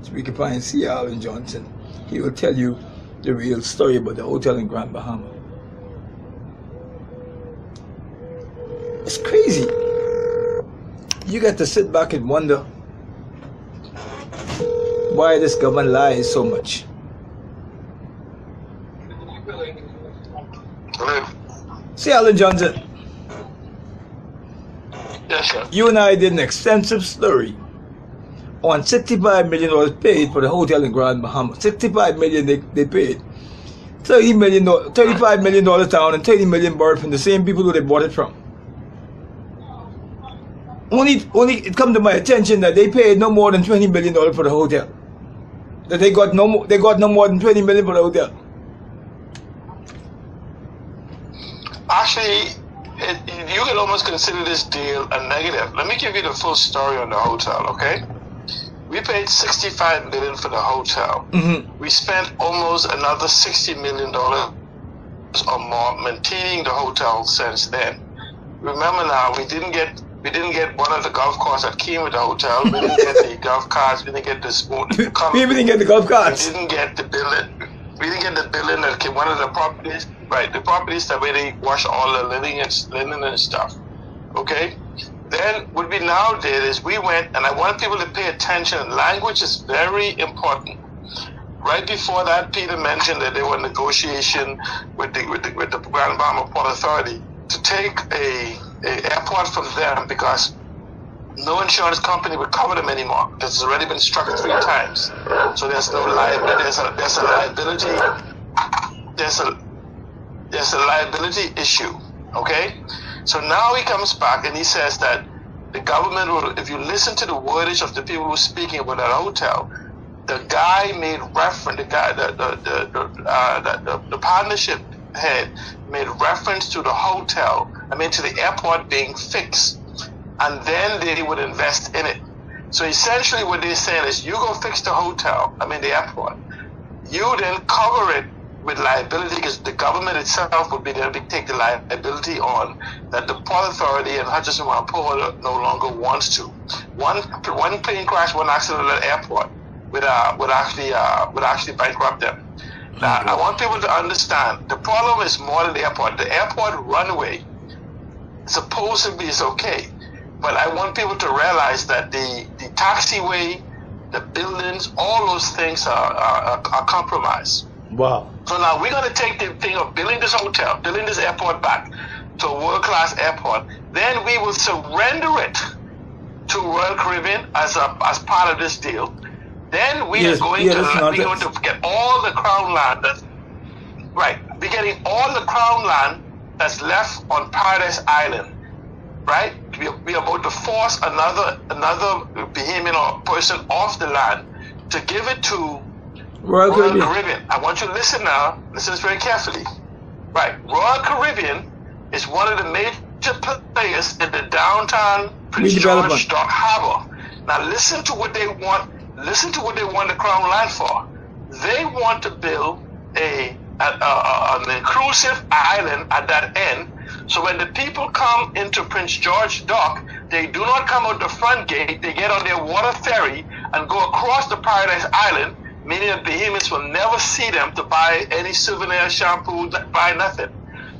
So we can find C. Allen Johnson. He will tell you the real story about the hotel in Grand Bahama. It's crazy. You get to sit back and wonder why this government lies so much. C. Allen Johnson. Yes, sir. You and I did an extensive story on $65 million paid for the hotel in Grand Bahama. $65 million they paid. $35 million town and $30 million borrowed from the same people who they bought it from. Only it come to my attention that they paid no more than $20 million for the hotel. That they got no more than $20 million for the hotel. Actually, you can almost consider this deal a negative. Let me give you the full story on the hotel, okay? We paid $65 million for the hotel. Mm-hmm. We spent almost another $60 million or more maintaining the hotel since then. Remember now, we didn't get one of the golf carts that came with the hotel. We didn't get the golf carts. We didn't get the spoon. We didn't get the golf carts. We didn't get the building. We didn't get the building that came. One of the properties, right? The properties that where they wash all the linen and stuff. Okay. Then what we now did is we went, and I want people to pay attention. Language is very important. Right before that, Peter mentioned that there were negotiation with the Grand Bahama Port Authority to take a airport from them because no insurance company would cover them anymore. This has already been struck 3 times, so there's no liability. There's a liability issue. Okay, so now he comes back and he says that the government will. If you listen to the wordage of the people who are speaking about that hotel, the guy made reference. The partnership head made reference to the hotel. To the airport being fixed, and then they would invest in it. So essentially what they're saying is, you go fix the hotel, the airport. You then cover it with liability because the government itself would be there to take the liability on that the Port Authority and Hutchinson Whampoa no longer wants to. One plane crash, one accident at the airport would actually bankrupt them. Now, I want people to understand the problem is more than the airport. The airport runway supposedly is okay, but I want people to realize that the taxiway, the buildings, all those things are compromised. Wow. So now we're going to take the thing of building this hotel, building this airport back to a world-class airport. Then we will surrender it to Royal Caribbean as part of this deal. Then we are going to get all the crown land. We're getting all the crown land that's left on Paradise Island, right? We are about to force another Bahamian or person off the land to give it to Royal Caribbean. I want you to listen now. Listen very carefully. Right. Royal Caribbean is one of the major players in the downtown Prince George Dock Harbor. Now listen to what they want. Listen to what they want the crown land for. They want to build an inclusive island at that end, so when the people come into Prince George Dock, they do not come out the front gate. They get on their water ferry and go across the Paradise Island, meaning that Bahamians will never see them to buy any souvenir, shampoo, buy nothing.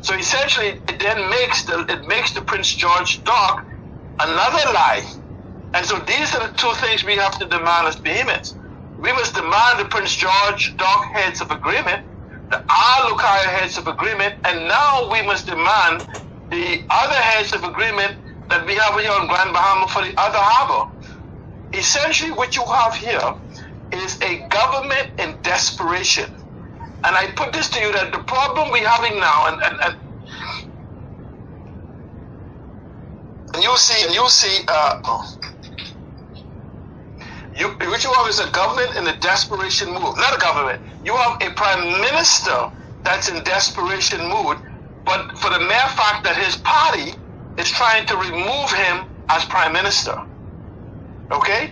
So essentially, it then makes the Prince George Dock another lie. And so these are the 2 things we have to demand as Bahamians. We must demand the Prince George Dock heads of agreement, the Lucaia heads of agreement, and now we must demand the other heads of agreement that we have here on Grand Bahama for the other harbor. Essentially what you have here is a government in desperation. And I put this to you that the problem we're having now, and you'll see, what you have is a government in a desperation mood. Not a government. You have a prime minister that's in desperation mood, but for the mere fact that his party is trying to remove him as prime minister. Okay?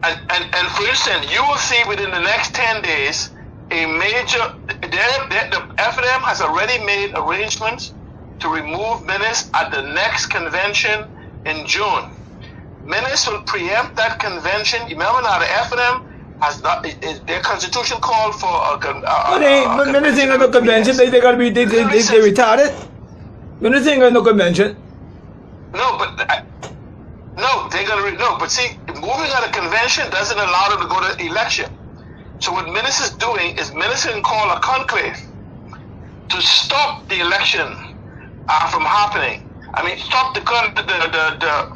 And for instance, you will see within the next 10 days, the FNM has already made arrangements to remove Menace at the next convention in June. Menace will preempt that convention. Remember now, the FNM has not. Their constitution called for a But minister ain't got no convention. They gotta be they retarded. Minister ain't got no convention. No, but no, they're gonna no. But see, moving on a convention doesn't allow them to go to election. So what ministers doing is minister can call a conclave to stop the election from happening. I mean, stop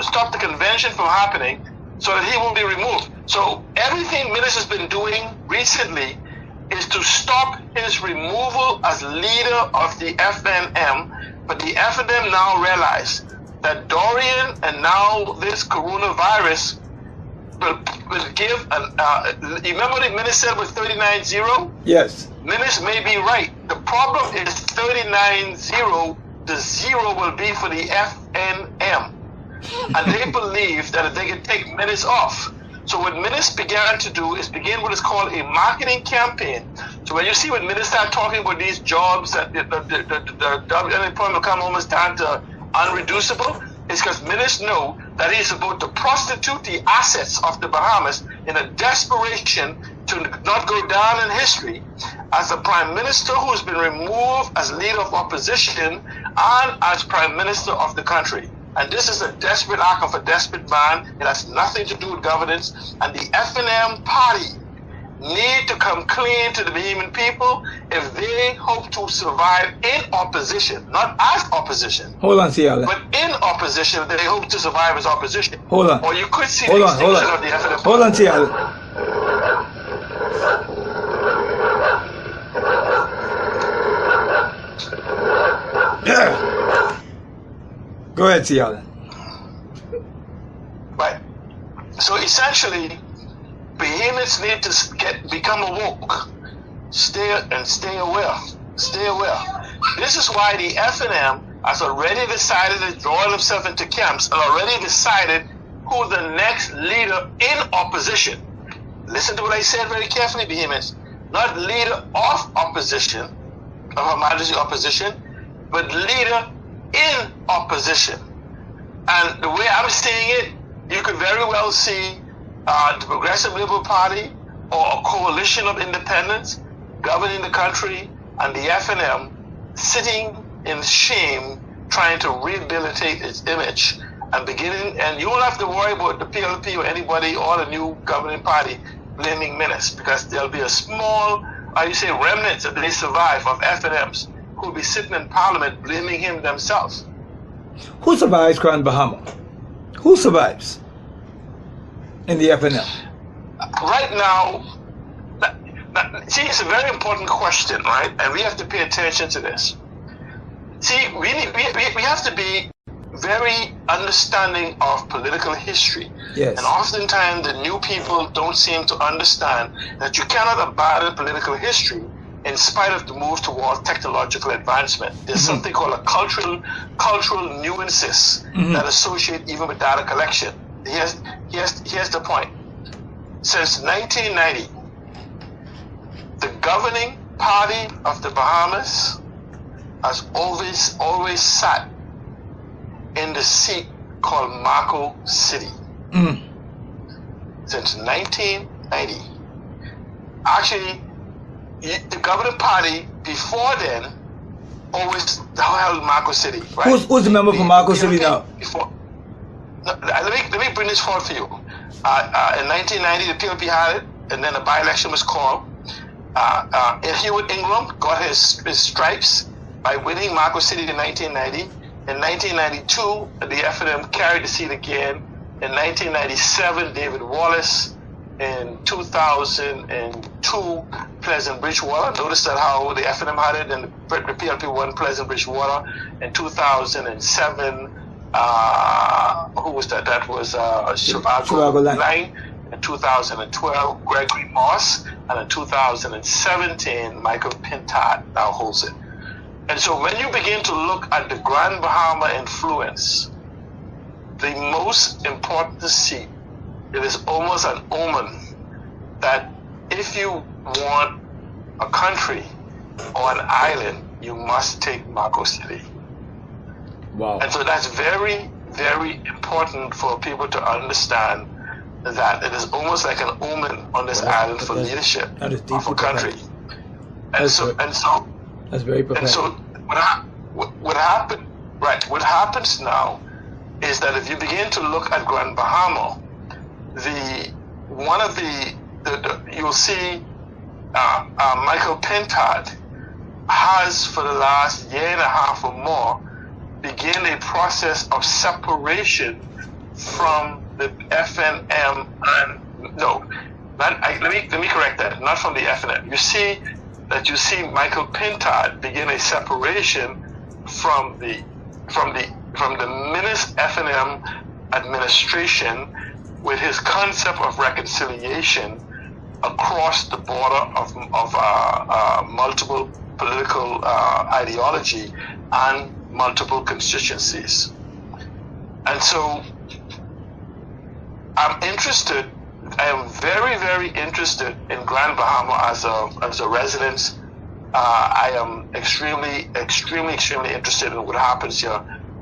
stop the convention from happening, so that he won't be removed. So everything minister's been doing recently is to stop his removal as leader of the FNM. But the FNM now realize that Dorian and now this coronavirus will give remember the minister said with 39-0? Yes. Minister may be right. The problem is 39-0. The 0 will be for the FNM. And they believe that if they can take minutes off. So what Minister began to do is begin what is called a marketing campaign. So when you see when Minister start talking about these jobs that the unemployment will come almost down to unreducible, it's because Minister know that he's about to prostitute the assets of the Bahamas in a desperation to not go down in history as a prime minister who has been removed as leader of opposition and as prime minister of the country. And this is a desperate act of a desperate man. It has nothing to do with governance. And the FNM party need to come clean to the Bahamian people if they hope to survive in opposition, not as opposition. Hold on, Ciala. But in opposition, they hope to survive as opposition. Hold on. Or you could see hold the on, hold extinction on. of the FNM party. Hold on, Ciala. Go ahead, Ciala. Right. So essentially, Bahamians need to become awoke. Stay aware. Stay aware. This is why the FNM has already decided to draw themselves into camps and already decided who the next leader in opposition. Listen to what I said very carefully, Bahamians. Not leader of opposition, of Her Majesty opposition, but leader in opposition. And the way I'm seeing it, you could very well see the Progressive Liberal Party or a coalition of independents governing the country and the FNM sitting in shame trying to rehabilitate its image and you won't have to worry about the PLP or anybody or the new governing party blaming Menace, because there'll be a small, remnants that they survive of FNMs who'll be sitting in Parliament blaming him themselves. Who survives Grand Bahama? Who survives in the FNM? Right now, see, it's a very important question, right? And we have to pay attention to this. See, we have to be very understanding of political history. Yes. And oftentimes the new people don't seem to understand that you cannot abandon political history in spite of the move towards technological advancement. There's something called a cultural nuances that associate even with data collection. Here's the point. Since 1990, the governing party of the Bahamas has always sat in the seat called Marco City. Since 1990. Actually, the governing party before then always held Marco City, right? Who's the member for Marco City now? Let me bring this forward for you. In 1990, the PLP had it, and then a by-election was called. Hewitt Ingram got his stripes by winning Marco City in 1990. In 1992, the FNM carried the seat again. In 1997, David Wallace. In 2002, Pleasant Bridgewater. Notice that how the FNM had it, and the PLP won Pleasant Bridgewater. In 2007, who was that? That was Chicago Line. In 2012, Gregory Moss. And in 2017, Michael Pintard now holds it. And so when you begin to look at the Grand Bahama influence, the most important seat, it is almost an omen that if you want a country or an island, you must take Marco City. Wow. And so that's very, very important for people to understand that it is almost like an omen on this island for leadership of a country. That's very prophetic. And so what happened? Right. What happens now is that if you begin to look at Grand Bahama, you'll see Michael Pintard has for the last year and a half or more begin a process of separation from the FNM let me correct that, not from the FNM. You see Michael Pintard begin a separation from the FNM administration with his concept of reconciliation across the border of multiple political ideology and multiple constituencies. And so I am very, very interested in Grand Bahama as a residence. I am extremely interested in what happens here,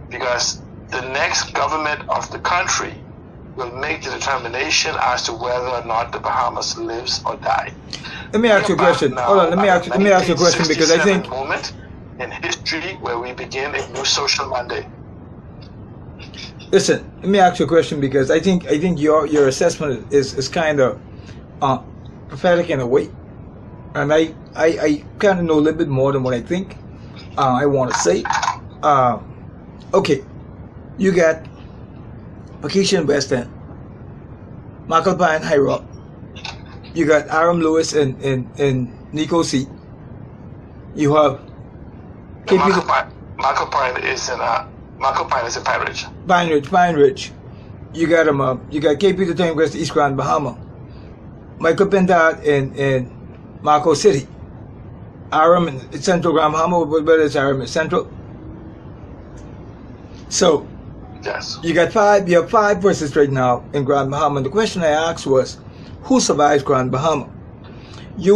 because the next government of the country will make the determination as to whether or not the Bahamas lives or die. Let me ask you a question. Hold on, let me ask you a question, because I think moment in history where we begin a new social mandate. Listen, let me ask you a question, because I think your assessment is kind of prophetic in a way, and I kind of know a little bit more than what I think I want to say. Okay, you got Vacation West End, Michael Pine High Rock. You got Aram Lewis and Nico C. You have Michael Pine is in Pine Ridge. Pine Ridge. You got you got KP the Time West East Grand Bahama. Michael Pintard in Marco City. Aram in Central Grand Bahama. Whether it's Aram in Central. So yes, you have five verses right now in Grand Bahama. And the question I asked was, who survives Grand Bahama? I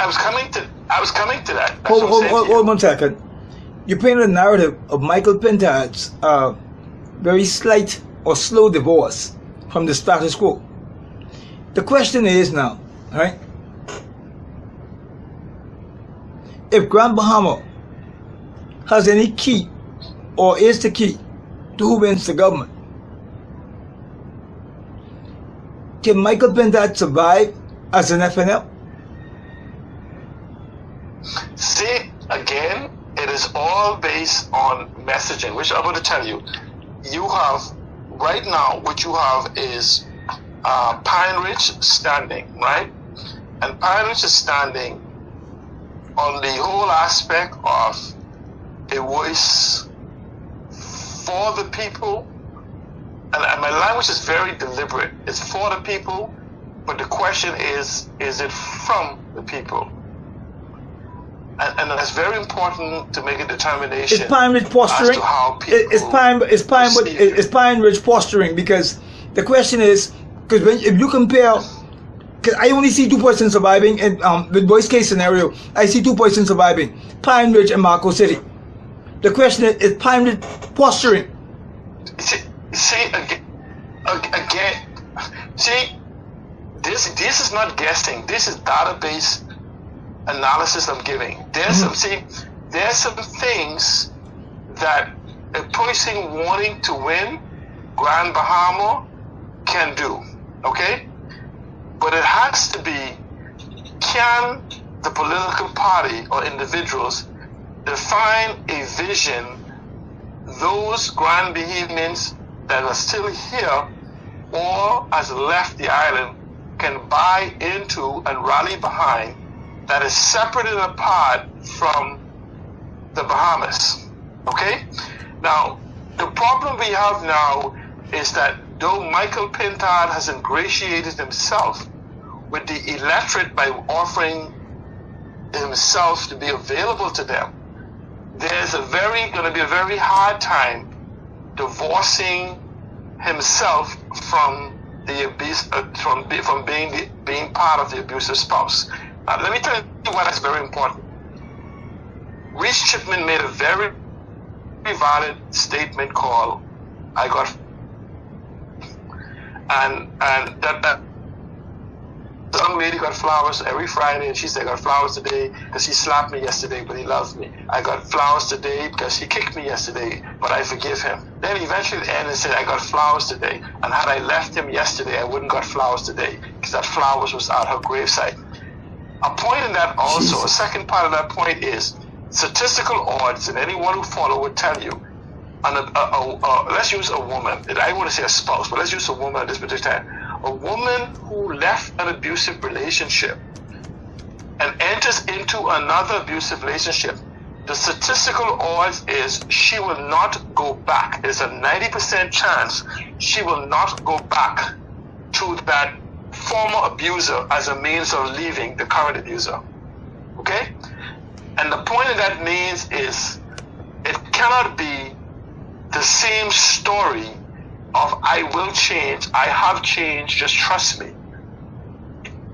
was coming to that. Hold 1 second. You painted a narrative of Michael Pintard's very slight or slow divorce from the status quo. The question is now, right? If Grand Bahama has any key, or is the key, to who wins the government, can Michael Pintard survive as an FNL? See, again, it is all based on messaging, which I'm going to tell you. You have, right now, what you have is Pine Ridge standing, right? And Pine Ridge is standing on the whole aspect of a voice for the people. And my language is very deliberate. It's for the people, but the question is it from the people? And it's very important to make a determination. Is Pine Ridge posturing? As to how people is Pine Ridge posturing? Because the question is, because if you compare, because I only see 2 persons surviving in the worst case scenario. I see 2 persons surviving: Pine Ridge and Marco City. The question is Pine Ridge posturing? See this is not guessing. This is database analysis I'm giving. There's some things that a person wanting to win Grand Bahama can do, okay? But it has to be, can the political party or individuals define a vision those Grand Bahamians that are still here or has left the island can buy into and rally behind, that is separate and apart from the Bahamas, okay? Now, the problem we have now is that though Michael Pintard has ingratiated himself with the electorate by offering himself to be available to them, there's going to be a very hard time divorcing himself from the abuse, from being part of the abusive spouse. Let me tell you why that's very important. Reese Chipman made a very valid statement called, that young lady got flowers every Friday, and she said, I got flowers today because he slapped me yesterday, but he loves me. I got flowers today because he kicked me yesterday, but I forgive him. Then eventually the end and said, I got flowers today, and had I left him yesterday, I wouldn't got flowers today because that flowers was at her gravesite. A point in that also, a second part of that point is statistical odds, and anyone who follow would tell you, let's use a woman, I want to say a spouse, but let's use a woman at this particular time. A woman who left an abusive relationship and enters into another abusive relationship, the statistical odds is she will not go back. There's a 90% chance she will not go back to that former abuser as a means of leaving the current abuser. Okay? And the point of that means is it cannot be the same story of I will change, I have changed, just trust me.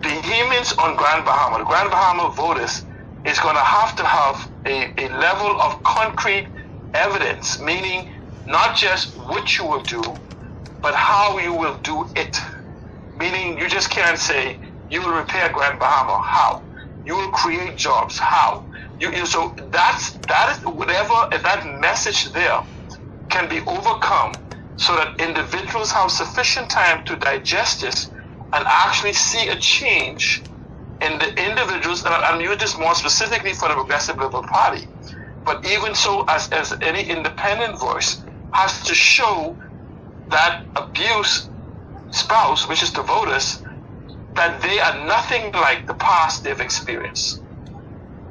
The humans on Grand Bahama, the Grand Bahama voters, is going to have a level of concrete evidence, meaning not just what you will do, but how you will do it. Meaning you just can't say, you will repair Grand Bahama, how? You will create jobs, how? So that is whatever, if that message there can be overcome, so that individuals have sufficient time to digest this and actually see a change in the individuals, and I'm using this more specifically for the Progressive Liberal Party, but even so as any independent voice has to show that abuse spouse, which is the voters, that they are nothing like the past they've experienced.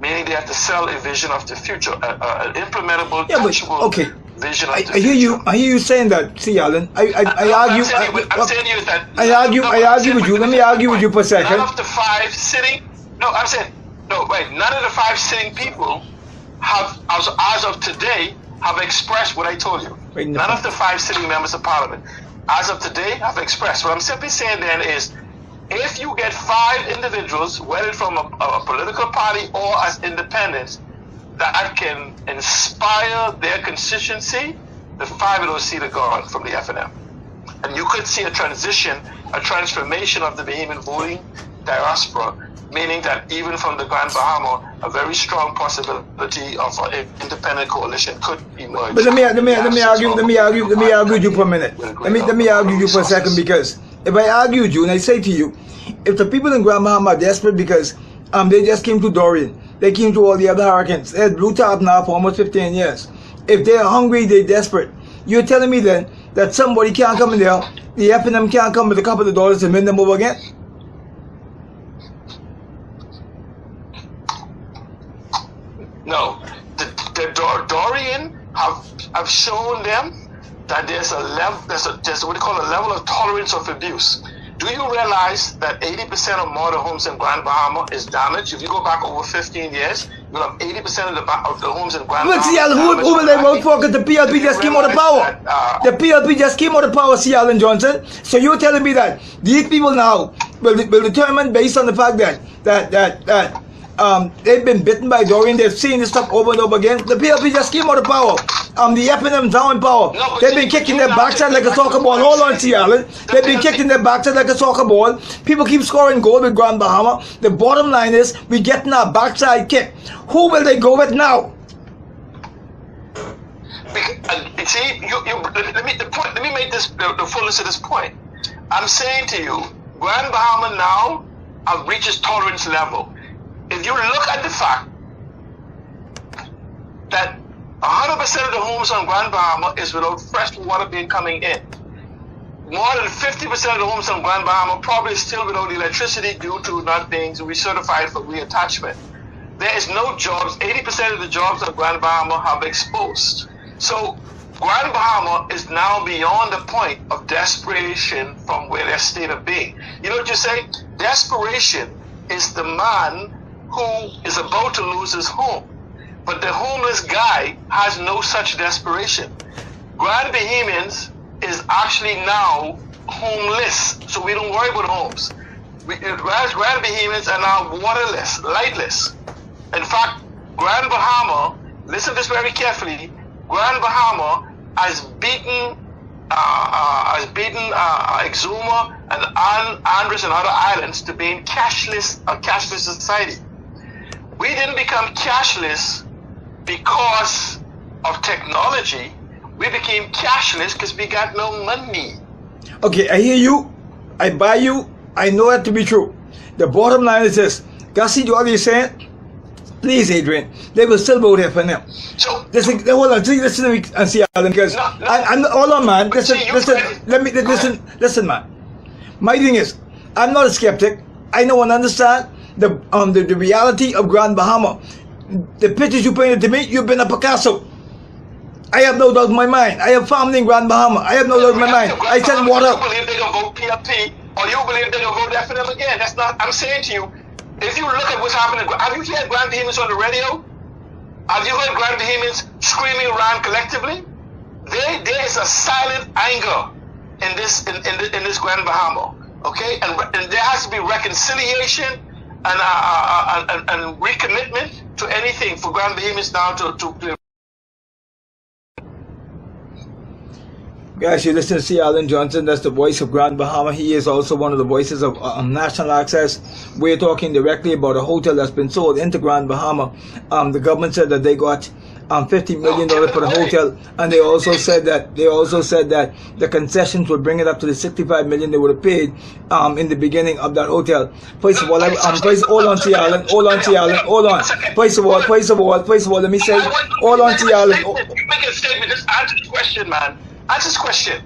Meaning they have to sell a vision of the future, an implementable, touchable vision of the future. I hear you saying that. See, Alan, I argue. I'm saying you that. I argue with you. Let me argue with you for a second. None of the five sitting. No, I'm saying no. Wait, none of the five sitting people have, as of today, have expressed what I told you. Wait, none of the five sitting members of Parliament, as of today, have expressed. What I'm simply saying then is, if you get five individuals, whether from a political party or as independents, that can inspire their constituency, the five of those seats are gone from the FNM. And you could see a transition, a transformation of the Bahamian voting diaspora, meaning that even from the Grand Bahama, a very strong possibility of an independent coalition could emerge. But let me argue with you for a minute. Let me argue with you for a second, because if I argue with you and I say to you, if the people in Grand Bahama are desperate because they just came to Dorian, they came to all the other hurricanes, they had blue top now for almost 15 years. If they're hungry, they're desperate. You're telling me then that somebody can't come in there, the FNM can't come with a couple of dollars and win them over again? No. The Dorian have shown them that there's a level, there's what they call a level of tolerance of abuse. Do you realize that 80% or more of the homes in Grand Bahama is damaged? If you go back over 15 years, you'll have 80% of the homes in Grand Bahama. Who will they vote for? Because the PLP just came out of power. The PLP just came out of power, C. Alan Johnson. So you're telling me that these people now will determine based on the fact that they've been bitten by Dorian, they've seen this stuff over and over again. The PLP just came out of power. The FNM down in power. No, they've been kicking their backside like a soccer ball. Hold on, T. Allen. They've been kicking their backside like a soccer ball. People keep scoring goals with Grand Bahama. The bottom line is, we're getting our backside kicked. Who will they go with now? See, let me make this the fullness of this point. I'm saying to you, Grand Bahama now reaches tolerance level. If you look at the fact that 100% of the homes on Grand Bahama is without fresh water being coming in, more than 50% of the homes on Grand Bahama probably still without electricity due to not being recertified for reattachment. There is no jobs. 80% of the jobs on Grand Bahama have exposed. So Grand Bahama is now beyond the point of desperation from where their state of being. You know what you say? Desperation is the man who is about to lose his home. But the homeless guy has no such desperation. Grand Bahamians is actually now homeless, so we don't worry about homes. Grand Bahamians are now waterless, lightless. In fact, Grand Bahama, listen to this very carefully, Grand Bahama has beaten has beaten Exuma and Andros and other islands to being a cashless society. We didn't become cashless because of technology. We became cashless because we got no money. Okay, I hear you. I buy you. I know that to be true. The bottom line is this. Gassi, what you're saying? Please, Adrian, they will still vote FNM. So, hold on, listen to me and see, Alan, because hold on, man. Listen, man. My thing is, I'm not a skeptic. I know and understand the reality of Grand Bahama. The pictures you painted to me, you've been a Picasso. I have no doubt in my mind. I have family in Grand Bahama. I have no doubt in my mind. I send water. You believe they're gonna vote PLP, or you believe they're gonna vote FNM again? That's not. I'm saying to you. If you look at what's happening, have you heard Grand Vehemence on the radio? Have you heard Grand Vehemence screaming around collectively? There is a silent anger in this Grand Bahama, okay? And there has to be reconciliation and recommitment to anything for Grand Vehemence now to Guys, you listen to C. Alan Johnson. That's the voice of Grand Bahama. He is also one of the voices of National Access. We're talking directly about a hotel that's been sold into Grand Bahama. The government said that they got $50 million for the hotel, and they also said that the concessions would bring it up to the $65 million they would have paid in the beginning of that hotel. First of all, hold on, C. Alan. First of all, let me say, hold on, C. Alan. Make a statement. Just answer the question, man. Answer this question.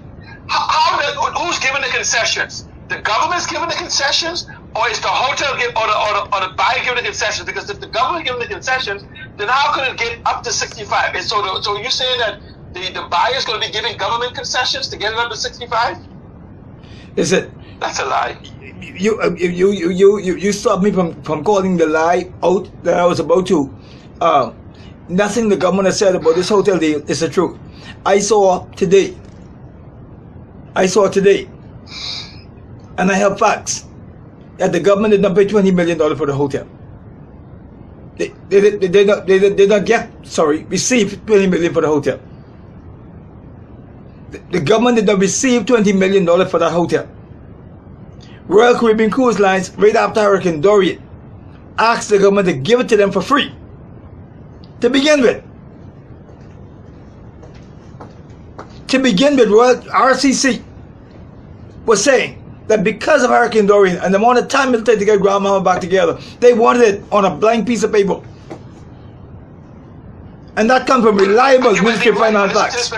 Who's giving the concessions? The government's giving the concessions, or is the hotel or the buyer giving the concessions? Because if the government giving the concessions, then how could it get up to 65? So you're saying that the buyer's going to be giving government concessions to get it up to 65? Is it? That's a lie. You stopped me from calling the lie out that I was about to. Nothing the government has said about this hotel deal is the truth. I saw today, and I have facts, that the government did not pay $20 million for the hotel. They did not receive $20 million for the hotel. The government did not receive $20 million for that hotel. Royal Caribbean Cruise Lines, right after Hurricane Dorian, asked the government to give it to them for free, to begin with. Royal RCC was saying that because of Hurricane Dorian and the amount of time it'll take to get Grand Bahama back together, they wanted it on a blank piece of paper. And that comes from reliable Ministry of Finance facts.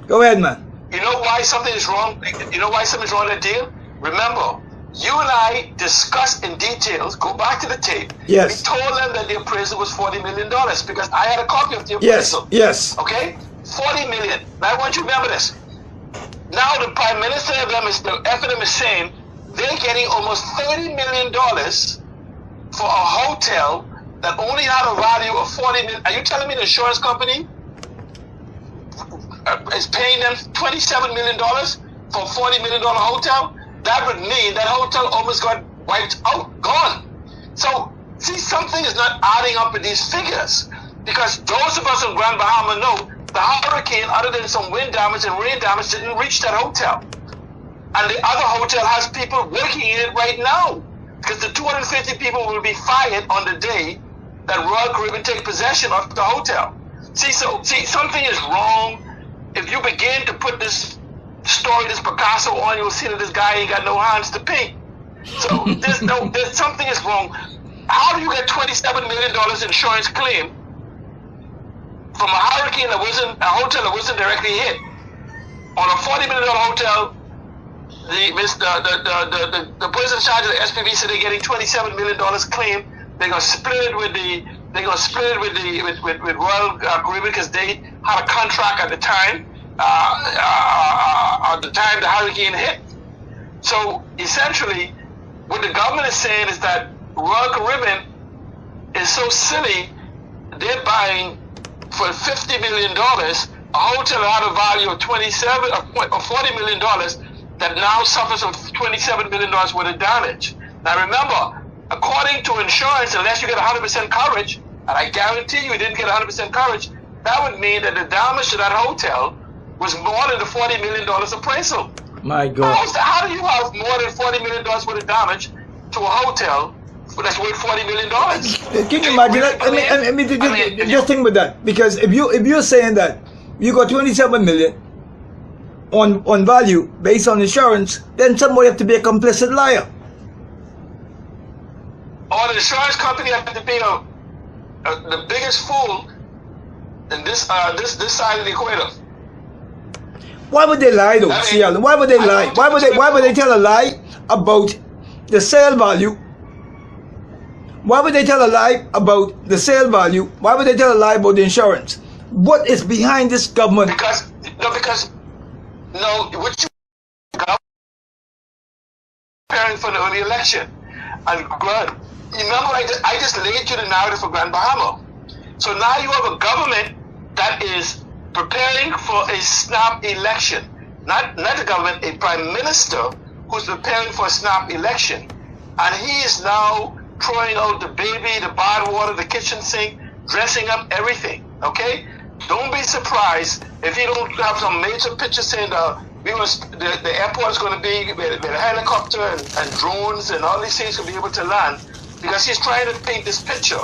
Go ahead, man. You know why something is wrong? You know why something's wrong with that deal? Remember, you and I discussed in details, go back to the tape. Yes. We told them that the appraisal was $40 million because I had a copy of the appraisal. Yes. Okay? $40 million. Now I want you to remember this. Now the Prime Minister of them is, the FNM is saying they're getting almost $30 million for a hotel that only had a value of $40 million. Are you telling me the insurance company is paying them $27 million for a $40 million hotel? That would mean that hotel almost got wiped out, gone. So, see, something is not adding up with these figures. Because those of us in Grand Bahama know the hurricane, other than some wind damage and rain damage, didn't reach that hotel. And the other hotel has people working in it right now. Because the 250 people will be fired on the day that Royal Caribbean take possession of the hotel. See, something is wrong. If you begin to put this story, this Picasso on, you'll see that this guy ain't got no hands to paint. So there's something is wrong. How do you get $27 million insurance claim from a hurricane that wasn't a hotel that wasn't directly hit on a $40 million hotel? The person in charge of the SPV said they're getting $27 million claim. They're gonna split it with Royal Caribbean because they had a contract at the time. At the time the hurricane hit. So essentially, what the government is saying is that Royal Caribbean is so silly, they're buying for $50 million a hotel that had a value of $40 million that now suffers from $27 million worth of damage. Now remember, according to insurance, unless you get 100% coverage, and I guarantee you didn't get 100% coverage, that would mean that the damage to that hotel was more than the $40 million appraisal. My God. How do you have more than $40 million worth of damage to a hotel that's worth $40 million? Can you imagine that? I mean, just think about that. Because if you're saying that you got 27 million on value based on insurance, then somebody have to be a complicit liar. Or the insurance company have to be the biggest fool in this side of the equator. Why would they lie though, CL? Why would they lie? Why would they tell a lie about the sale value? Why would they tell a lie about the sale value? Why would they tell a lie about the insurance? What is behind this government? Because what you preparing for the early election. And remember I just laid you the narrative for Grand Bahama. So now you have a government that is preparing for a snap election. Not the government, a prime minister who's preparing for a snap election. And he is now throwing out the baby, the bad water, the kitchen sink, dressing up everything. Okay? Don't be surprised if you don't have some major picture saying the airport is going to be with a helicopter and drones and all these things will be able to land, because he's trying to paint this picture.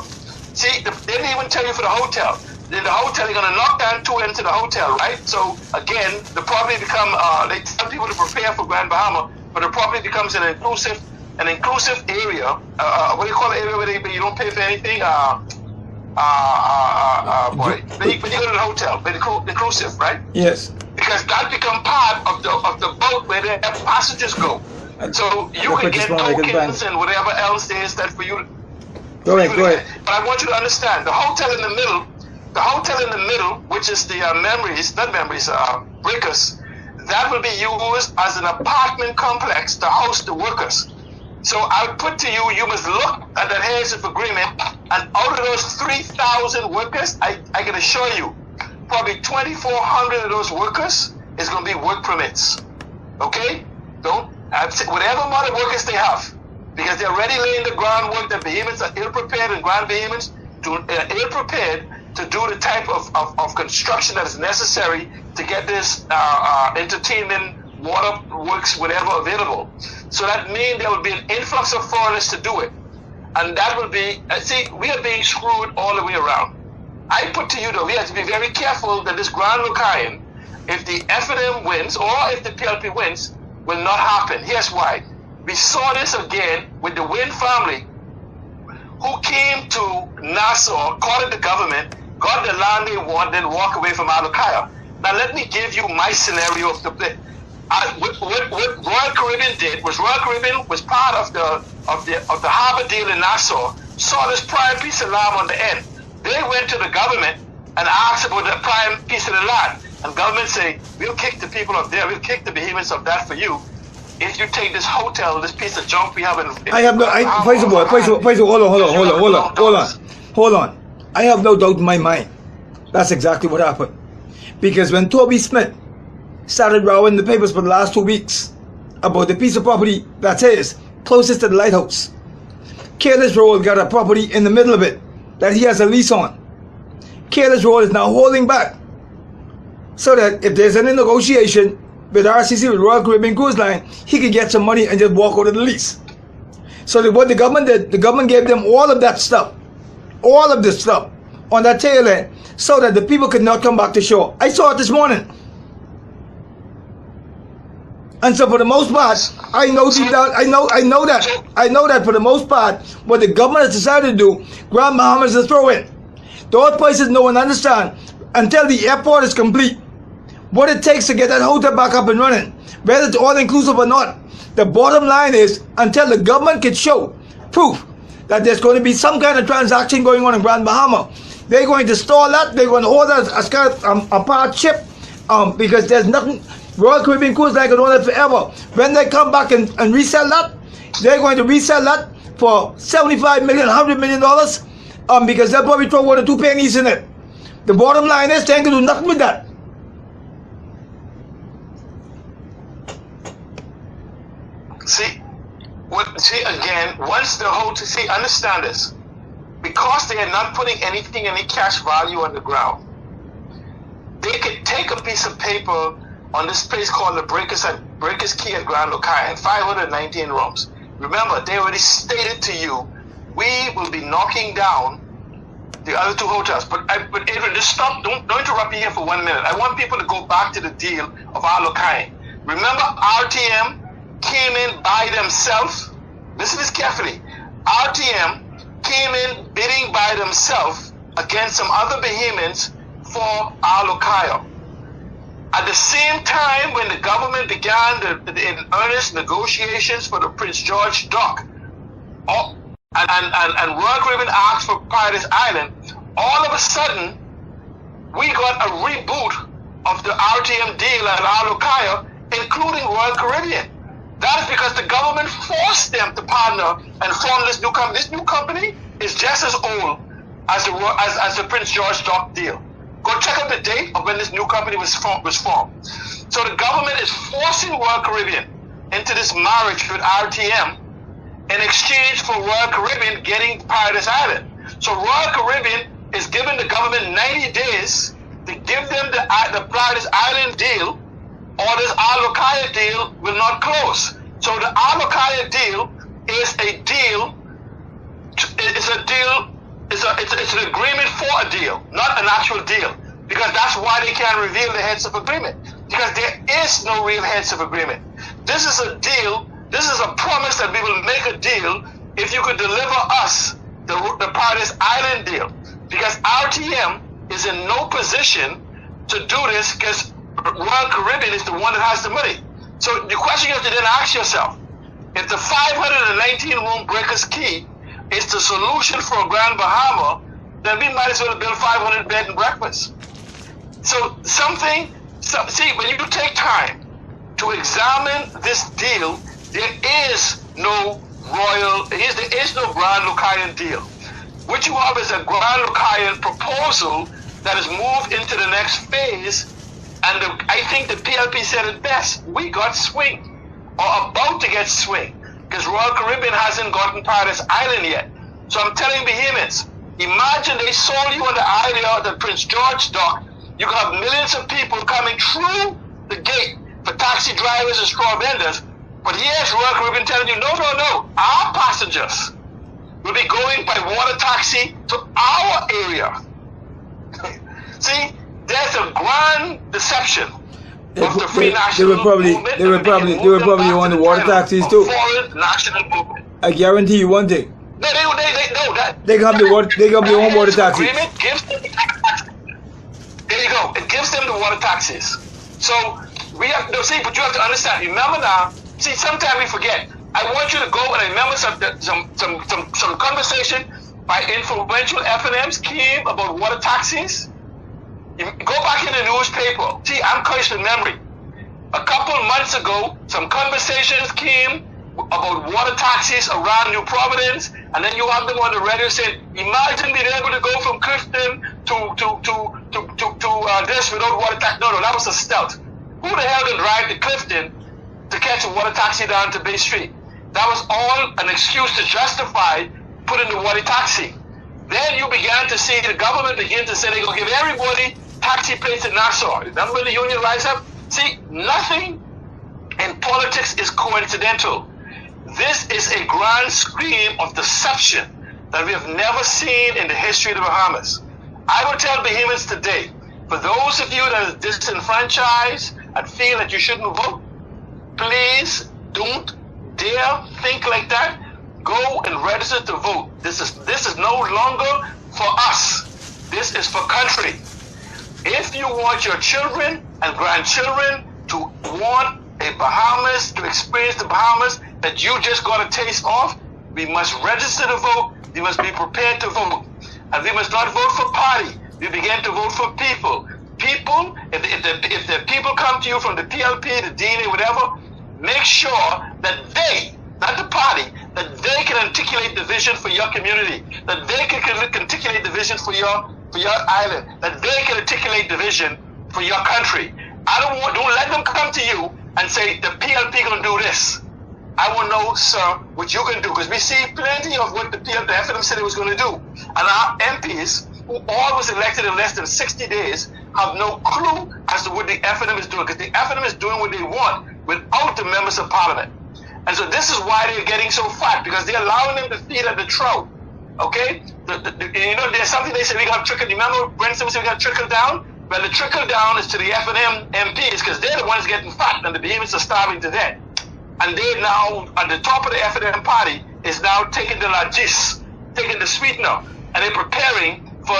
See, they didn't even tell you for the hotel. In the hotel, you're going to knock down 2 into the hotel, right? So again, the property become they tell people to prepare for Grand Bahama, but the property becomes an inclusive area. What do you call the area where you don't pay for anything? Boy, when you go to the hotel, inclusive, right? Yes. Because that become part of the boat where the passengers go. So you can get tokens and whatever else there is that for you. Go ahead. But I want you to understand the hotel in the middle, which is the breakers, that will be used as an apartment complex to host the workers. So I would put to you, you must look at that handshake agreement, and out of those 3,000 workers, I can assure you, probably 2,400 of those workers is going to be work permits. Okay? Whatever amount of workers they have, because they're already laying the groundwork. The Bahamians are ill-prepared, and Grand Bahamians ill-prepared to do the type of construction that is necessary to get this entertainment, water works, whatever available. So that means there will be an influx of foreigners to do it. And that will be, we are being screwed all the way around. I put to you though, we have to be very careful that this Grand Lucayan, if the FNM wins or if the PLP wins, will not happen. Here's why. We saw this again with the Wynn family, who came to Nassau, called it the government, got the land they want, then walk away from Alukaya. Now let me give you my scenario of the play. What Royal Caribbean did was Royal Caribbean was part of the harbor deal in Nassau, saw this prime piece of land on the end. They went to the government and asked about the prime piece of the land. And government say, we'll kick the people up there, we'll kick the Bahamians of that for you. If you take this hotel, this piece of junk we have in hold on. I have no doubt in my mind. That's exactly what happened. Because when Toby Smith started rowing the papers for the last 2 weeks about the piece of property that's his, closest to the lighthouse, Careless Road got a property in the middle of it that he has a lease on. Careless Road is now holding back so that if there's any negotiation with RCC, with Royal Caribbean Cruise Line, he could get some money and just walk out of the lease. So what the government did, the government gave them all of that stuff, all of this stuff on that tail end, so that the people could not come back to shore. I saw it this morning. And so for the most part, I know that for the most part, what the government has decided to do, Grand Bahama is a throw in. Those places know and understand until the airport is complete what it takes to get that hotel back up and running, whether it's all inclusive or not. The bottom line is, until the government can show proof that there's going to be some kind of transaction going on in Grand Bahama, they're going to stall that, they're going to hold that as kind of a part ship, because there's nothing. Royal Caribbean Cruise Line can hold that forever. When they come back and resell that, they're going to resell that for $75 million, $100 million, because they'll probably throw 1 or 2 pennies in it. The bottom line is, they ain't going to do nothing with that. Understand this. Because they are not putting any cash value on the ground, they could take a piece of paper on this place called the Breakers Key at Grand Locayan, 519 rooms. Remember, they already stated to you, we will be knocking down the other two hotels. But Adrian, just stop. Don't interrupt me here for 1 minute. I want people to go back to the deal of our Locayan. Remember, RTM came in by themselves. Listen to this carefully. RTM came in bidding by themselves against some other behemoths for our Locayo. At the same time, when the government began in earnest negotiations for the Prince George dock, and Royal Caribbean asked for Paradise Island, all of a sudden, we got a reboot of the RTM deal at our Locayo, including Royal Caribbean. That is because the government forced them to partner and form this new company. This new company is just as old as the Prince George dock deal. Go check out the date of when this new company was formed. So the government is forcing Royal Caribbean into this marriage with RTM in exchange for Royal Caribbean getting Paradise Island. So Royal Caribbean is giving the government 90 days to give them the Paradise Island deal, or this Alokaya deal will not close. So the Alokaya deal is a deal. It's an agreement for a deal, not an actual deal. Because that's why they can't reveal the heads of agreement. Because there is no real heads of agreement. This is a deal. This is a promise that we will make a deal if you could deliver us the Paradise Island deal. Because RTM is in no position to do this because Royal Caribbean is the one that has the money. So the question you have to then ask yourself, if the 519 room Breakers Key is the solution for Grand Bahama, then we might as well build 500 bed and breakfast. So see, when you take time to examine this deal, there is no Grand Locayan deal. What you have is a Grand Locayan proposal that is moved into the next phase, and I think the PLP said it best. We got swing, or about to get swing, because Royal Caribbean hasn't gotten Paradise Island yet. So I'm telling behemoths, imagine they sold you on the idea of the Prince George dock. You could have millions of people coming through the gate for taxi drivers and straw vendors. But here's Royal Caribbean telling you, no. Our passengers will be going by water taxi to our area. See, there's a grand deception of the free national movement. They would probably want the water taxis too. Foreign national movement. I guarantee you one thing. No, they can have their own water taxis. There you go. It gives them the water taxis. So we have to see, but you have to understand. Remember now. See, sometimes we forget. I want you to go and remember some conversation by influential FNMs came about water taxis. You go back in the newspaper. See, I'm cursed with memory. A couple months ago, some conversations came about water taxis around New Providence, and then you have them on the radio saying, imagine being able to go from Clifton to this without water taxi. No, that was a stealth. Who the hell can drive to Clifton to catch a water taxi down to Bay Street? That was all an excuse to justify putting the water taxi. Then you began to see the government begin to say they're going to give everybody taxi plates in Nassau. Remember when the union rise up? See, nothing in politics is coincidental. This is a grand scheme of deception that we have never seen in the history of the Bahamas. I will tell behemoths today, for those of you that are disenfranchised and feel that you shouldn't vote, please don't dare think like that. Go and register to vote. This is no longer for us. This is for country. If you want your children and grandchildren to want a Bahamas, to experience the Bahamas that you just got a taste of, we must register to vote. We must be prepared to vote. And we must not vote for party. We begin to vote for people. People, if the people come to you from the PLP, the DNA, whatever, make sure that they, not the party, that they can articulate the vision for your community, that they can articulate the vision for your island, that they can articulate the vision for your country. Don't let them come to you and say the PLP gonna do this. I want to know, sir, what you can do, because we see plenty of what the FNM said it was going to do, and our MPs, who all was elected in less than 60 days, have no clue as to what the FNM is doing, because the FNM is doing what they want without the members of parliament. And so this is why they're getting so fat, because they're allowing them to feed at the trout. Okay? There's something they say we got to trickle. Remember when someone said we got to trickle down? Well, the trickle down is to the FNM MPs, because they're the ones getting fat and the behemoths are starving to death. And they now, at the top of the FNM party, is now taking the lagis, taking the sweetener, and they're preparing for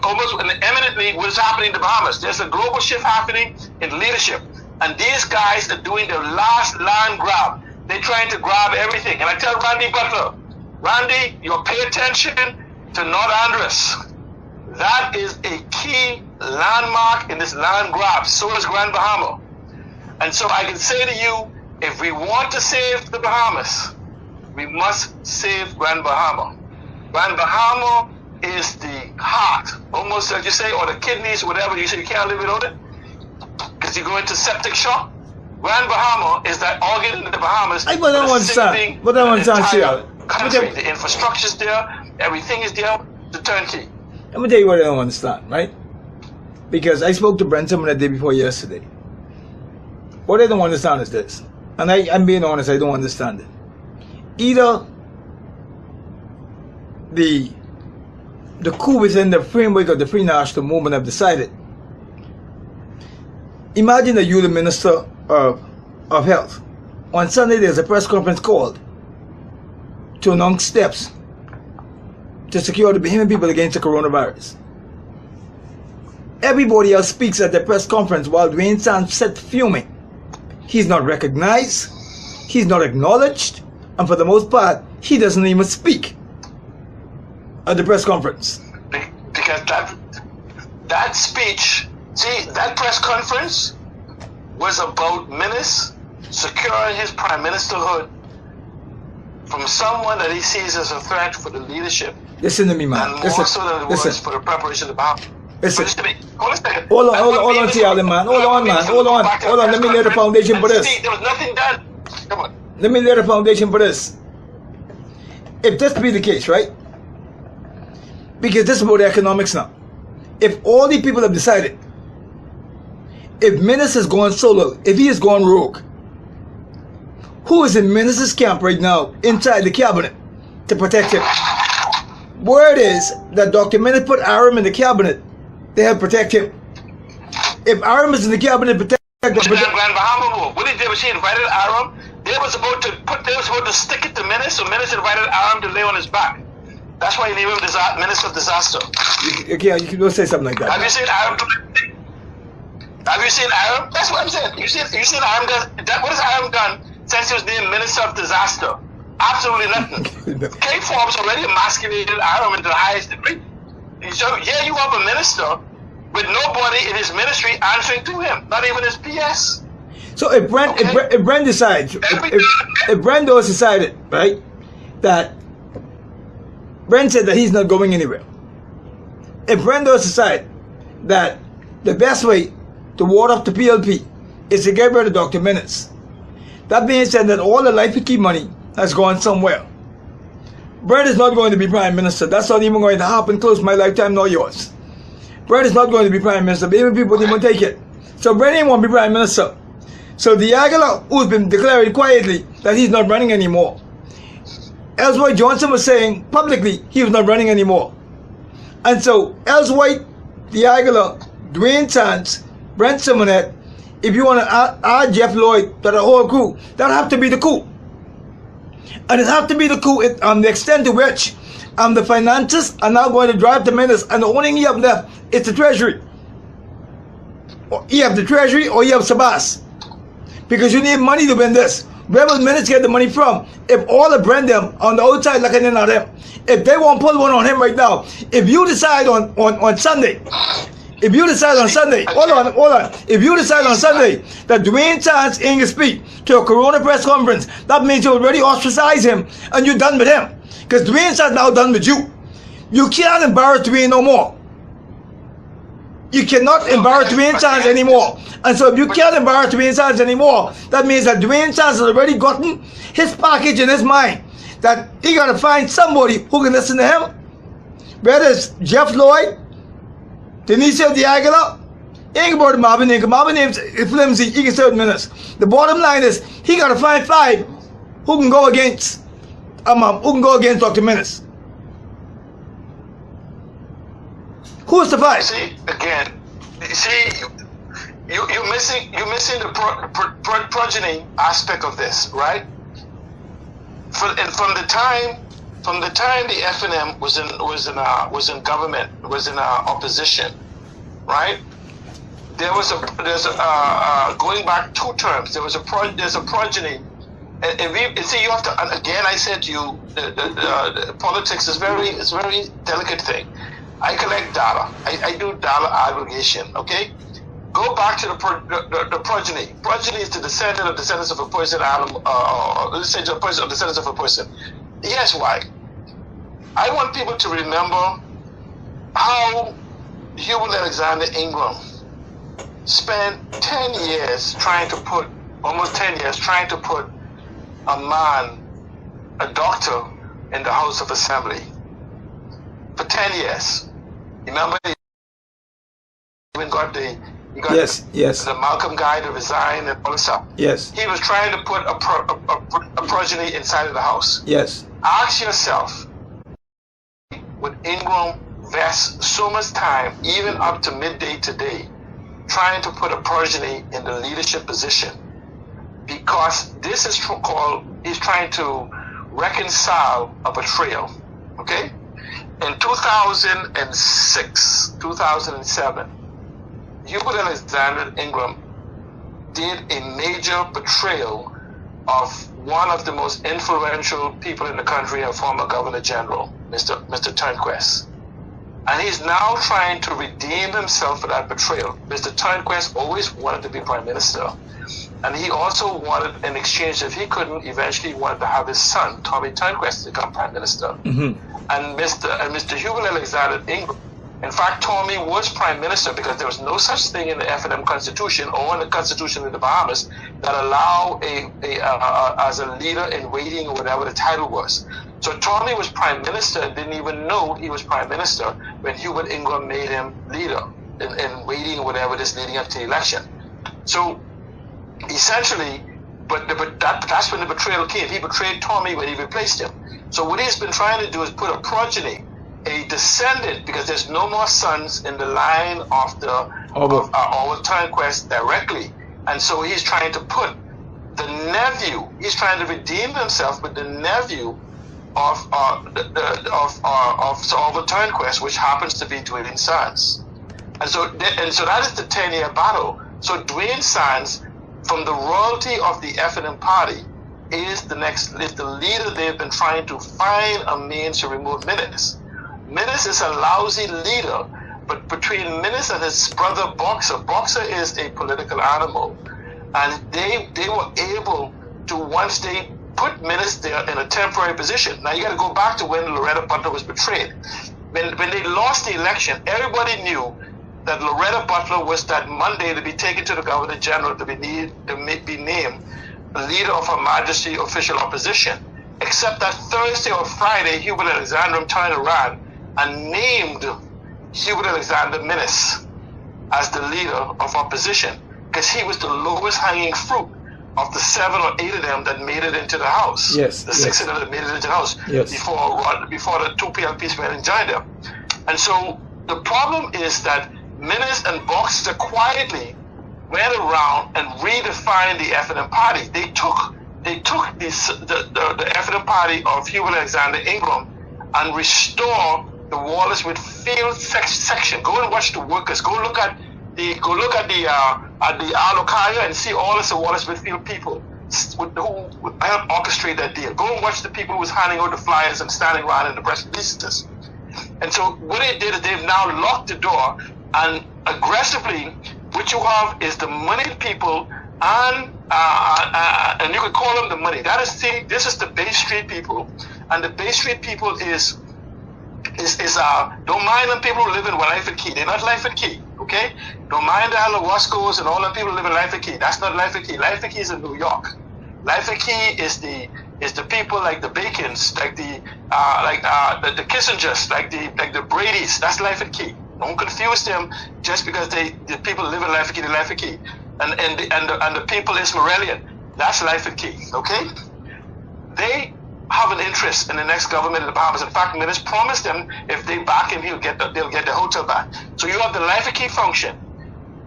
almost eminently what is happening in the Bahamas. There's a global shift happening in leadership. And these guys are doing their last land grab. They're trying to grab everything. And I tell Randy Butler, Randy, you pay attention to North Andres. That is a key landmark in this land grab. So is Grand Bahama. And so I can say to you, if we want to save the Bahamas, we must save Grand Bahama. Grand Bahama is the heart, almost like you say, or the kidneys, whatever. You say you can't live without it because you go into septic shock. Grand Bahama is that organ in the Bahamas. I don't understand. But I don't understand. Country. The infrastructure's there, everything is there, the turnkey. Let me tell you what I don't understand, right? Because I spoke to Brent someone the day before yesterday. What I don't understand is this, and I'm being honest, I don't understand it. Either the coup within the framework of the Free National Movement have decided. Imagine that you're the Minister of Health. On Sunday there's a press conference called to announce steps to secure the Bahamian people against the coronavirus. Everybody else speaks at the press conference while Dwayne Sands sat fuming. He's not recognized, he's not acknowledged, and for the most part, he doesn't even speak at the press conference. Because that speech, see, that press conference was about Menace securing his prime ministerhood from someone that he sees as a threat for the leadership. Listen to me, man. And more so than it was for the preparation of the Bahamas. Listen. Hold on a second. Hold on, Tiale, man. Hold on. Let me lay the foundation for this. There was nothing done. Come on. Let me lay the foundation for this. If this be the case, right? Because this is about the economics now. If all the people have decided, if Menace has gone solo, if he has gone rogue, who is in Menace's camp right now inside the cabinet to protect him? Word is that Dr. Menace put Aram in the cabinet. They have to protect him. If Aram is in the cabinet, protect him. Grand Bahama move. What did they do? She invited Aram. They were supposed to stick it to Menace, so Menace invited Aram to lay on his back. That's why he named him Minister of Disaster. You can say something like that. Have you seen Aram do that? Have you seen Aram? That's what I'm saying. You seen Aram done? What has Aram done since he was named Minister of Disaster? Absolutely nothing. K. Forbes already emasculated Aram to the highest degree. So here you have a minister with nobody in his ministry answering to him, not even his PS. So if Brent decides, if Brent has decided, right, that Brent said that he's not going anywhere. If Brent has decided that the best way to ward off the PLP is to get rid of Dr. Menace, that being said that all the life key money has gone somewhere. Brent is not going to be Prime Minister. That's not even going to happen close to my lifetime, nor yours. Brent is not going to be Prime Minister. But even people didn't take it. So Brent ain't want to be Prime Minister. So the Aguilar, who's been declaring quietly that he's not running anymore. Ellsworth Johnson was saying publicly he was not running anymore. And so Ellsworth, the Aguilar, Dwayne Sands, Brent Simonet, if you want to add Jeff Lloyd to the whole crew, that'll have to be the coup. And it has to be the coup on the extent to which the finances are now going to drive the Menace, and the only thing you have left is the Treasury. Or you have the Treasury or you have Sabas. Because you need money to win this. Where will Menace get the money from? If all the Brent them on the outside looking in at him, if they won't pull one on him right now, if you decide on Sunday, if you decide on Sunday, hold on. If you decide on Sunday that Dwayne Sands ain't gonna speak to a Corona press conference, that means you already ostracize him and you're done with him. Because Dwayne Sands now done with you. You can't embarrass Dwayne no more. You cannot embarrass Dwayne Sands anymore. And so if you can't embarrass Dwayne Sands anymore, that means that Dwayne Sands has already gotten his package in his mind. That he gotta find somebody who can listen to him. Whether it's Jeff Lloyd, Then he said the Aguilar. He ain't about Marvin name. Marvin name is flimsy. He can serve minutes. The bottom line is he got to find 5 who can go against Dr. Menace. Who's the 5? See again. See, you're missing the progeny aspect of this, right? From the time the FNM was in government, was in opposition, right? There's going back 2 terms. There's a progeny, and see, you have to. And again, I said to you, the politics is very delicate thing. I collect data. I do data aggregation. Okay, go back to the progeny. Progeny is the descendants of a person, animal, descendants of a person. Yes, why? I want people to remember how Hubert Alexander Ingram spent 10 years almost 10 years trying to put a man, a doctor, in the House of Assembly. For 10 years. Remember, he even got the Malcolm guy to resign and all this stuff. Yes. He was trying to put a progeny inside of the House. Yes. Ask yourself, would Ingram invest so much time, even up to midday today, trying to put a progeny in the leadership position? Because this is he's trying to reconcile a betrayal. Okay? In 2006, 2007, Hubert Alexander Ingram did a major betrayal of one of the most influential people in the country, a former Governor General, Mr. Turnquest. And he's now trying to redeem himself for that betrayal. Mr. Turnquest always wanted to be Prime Minister. And he also wanted, in exchange, if he couldn't, eventually wanted to have his son, Tommy Turnquest, become Prime Minister. Mm-hmm. And Mr. Hubert Alexander Ingram, in fact, Tommy was Prime Minister because there was no such thing in the FNM Constitution or in the Constitution of the Bahamas that allow as a leader in waiting or whatever the title was. So Tommy was Prime Minister and didn't even know he was Prime Minister when Hubert Ingram made him leader in waiting or whatever this leading up to the election. So essentially, but that's when the betrayal came. He betrayed Tommy when he replaced him. So what he's been trying to do is put a progeny, a descendant, because there's no more sons in the line of Turnquest directly, and so he's trying to put the nephew. He's trying to redeem himself with the nephew of Oliver Turnquest, which happens to be Dwayne Sands, and so that is the 10-year battle. So Dwayne Sands, from the royalty of the FNM party, is the leader they've been trying to find a means to remove Menace. Menace is a lousy leader, but between Menace and his brother Boxer is a political animal, and they were able to, once they put Menace there in a temporary position. Now you got to go back to when Loretta Butler was betrayed. When they lost the election, everybody knew that Loretta Butler was that Monday to be taken to the Governor General to be named leader of Her Majesty official opposition. Except that Thursday or Friday, Hubert Alexander turned around and named Hubert Alexander Menace as the leader of opposition, because he was the lowest hanging fruit of the 7 or 8 of them that made it into the House. Yes. The 6 of them that made it into the House before the 2 PLPs went and joined them. And so the problem is that Menace and Boxer quietly went around and redefined the FNM party. They took the FNM party of Hubert Alexander Ingram and restored the Wallace Whitfield section. Go and watch the workers. Go look at the Alokaya and see all of the Wallace Whitfield people who helped orchestrate that deal. Go and watch the people who was handing out the flyers and standing around in the press releases. And so what they did is they've now locked the door, and aggressively, what you have is the moneyed people, and you could call them the money. This is the Bay Street people, and the Bay Street people is don't mind them people who live in Life and Key. They're not Life and Key, okay? Don't mind the Wascos and all them people who live in Life and Key. That's not Life and Key. Life and Key is in New York. Life and Key is the people like the Bacons, like the Kissingers, like the Bradys. That's Life and Key. Don't confuse them just because the people live in Life Key, and the people is Morellian. That's Life Key, okay? They have an interest in the next government in the Bahamas. In fact, Minnis promised them if they back him, they'll get the hotel back. So you have the Life Key function,